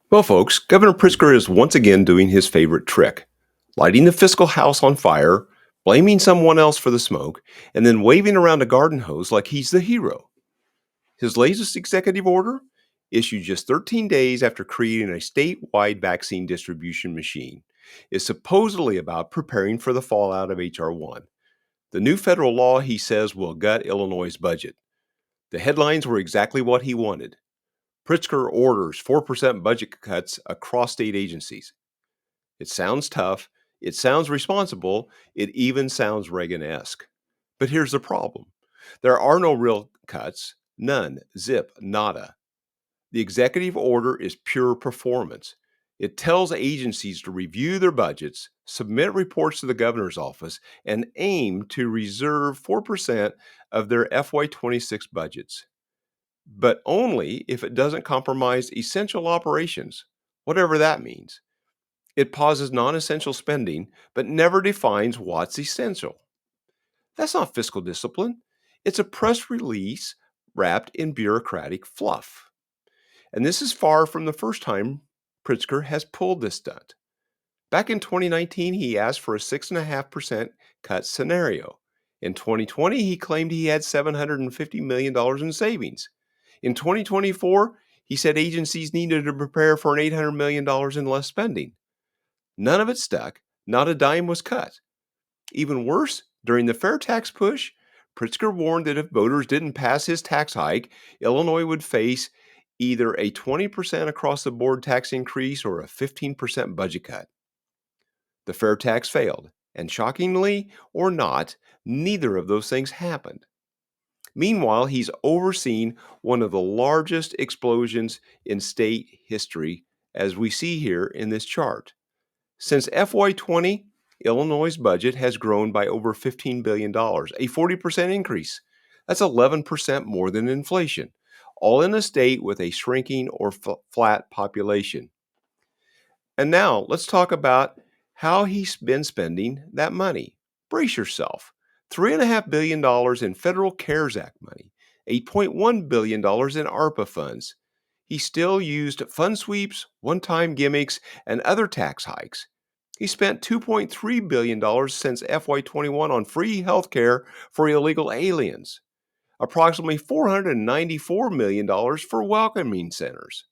Well, folks, Governor Pritzker is once again doing his favorite trick, lighting the fiscal house on fire, blaming someone else for the smoke, and then waving around a garden hose like he's the hero. His latest executive order, issued just 13 days after creating a statewide vaccine distribution machine, is supposedly about preparing for the fallout of H.R. 1. The new federal law, he says, will gut Illinois' budget. The headlines were exactly what he wanted. Pritzker orders 4% budget cuts across state agencies. It sounds tough, it sounds responsible, it even sounds Reagan-esque. But here's the problem. There are no real cuts, none, zip, nada. The executive order is pure performance. It tells agencies to review their budgets, submit reports to the governor's office, and aim to reserve 4% of their FY26 budgets. But only if it doesn't compromise essential operations, whatever that means. It pauses non essential spending, but never defines what's essential. That's not fiscal discipline. It's a press release wrapped in bureaucratic fluff. And this is far from the first time Pritzker has pulled this stunt. Back in 2019, he asked for a 6.5% cut scenario. In 2020, he claimed he had $750 million in savings. In 2024, he said agencies needed to prepare for an $800 million in less spending. None of it stuck. Not a dime was cut. Even worse, during the fair tax push, Pritzker warned that if voters didn't pass his tax hike, Illinois would face either a 20% across the board tax increase or a 15% budget cut. The fair tax failed, and shockingly or not, neither of those things happened. Meanwhile, he's overseen one of the largest explosions in state history, as we see here in this chart. Since FY20, Illinois' budget has grown by over $15 billion, a 40% increase. That's 11% more than inflation, all in a state with a shrinking or flat population. And now let's talk about how he's been spending that money. Brace yourself. $3.5 billion in federal CARES Act money, $8.1 billion in ARPA funds. He still used fund sweeps, one-time gimmicks, and other tax hikes. He spent $2.3 billion since FY21 on free health care for illegal aliens, approximately $494 million for welcoming centers.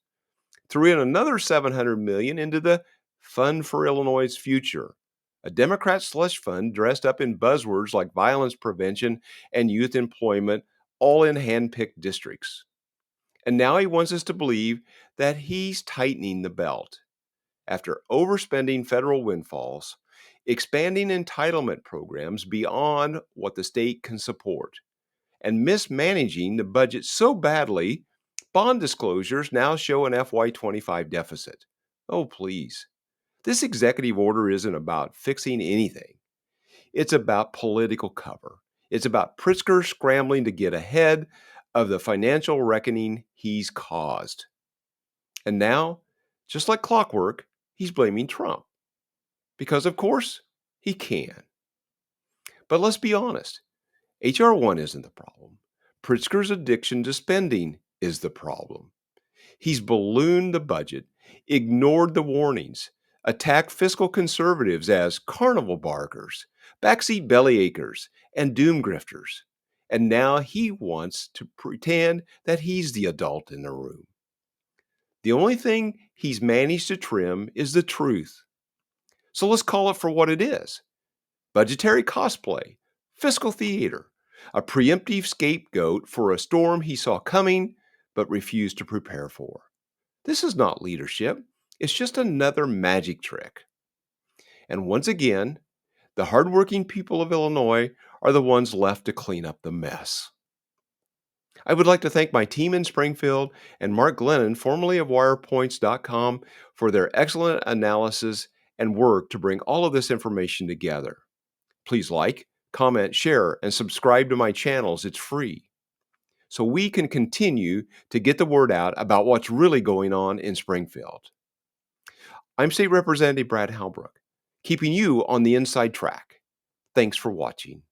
Threw in another $700 million into the Fund for Illinois' Future, a Democrat slush fund dressed up in buzzwords like violence prevention and youth employment, all in hand-picked districts. And now he wants us to believe that he's tightening the belt. After overspending federal windfalls, expanding entitlement programs beyond what the state can support, and mismanaging the budget so badly, bond disclosures now show an FY25 deficit. Oh, please. This executive order isn't about fixing anything. It's about political cover. It's about Pritzker scrambling to get ahead of the financial reckoning he's caused. And now, just like clockwork, he's blaming Trump. Because, of course, he can. But let's be honest, H.R. 1 isn't the problem. Pritzker's addiction to spending is the problem. He's ballooned the budget, ignored the warnings, attacked fiscal conservatives as carnival barkers, backseat bellyachers, and doom grifters. And now he wants to pretend that he's the adult in the room. The only thing he's managed to trim is the truth. So let's call it for what it is: budgetary cosplay, fiscal theater, a preemptive scapegoat for a storm he saw coming but refused to prepare for. This is not leadership. It's just another magic trick. And once again, the hardworking people of Illinois are the ones left to clean up the mess. I would like to thank my team in Springfield and Mark Glennon, formerly of wirepoints.com, for their excellent analysis and work to bring all of this information together. Please like, comment, share, and subscribe to my channels. It's free, so we can continue to get the word out about what's really going on in Springfield. I'm State Representative Brad Halbrook, keeping you on the inside track. Thanks for watching.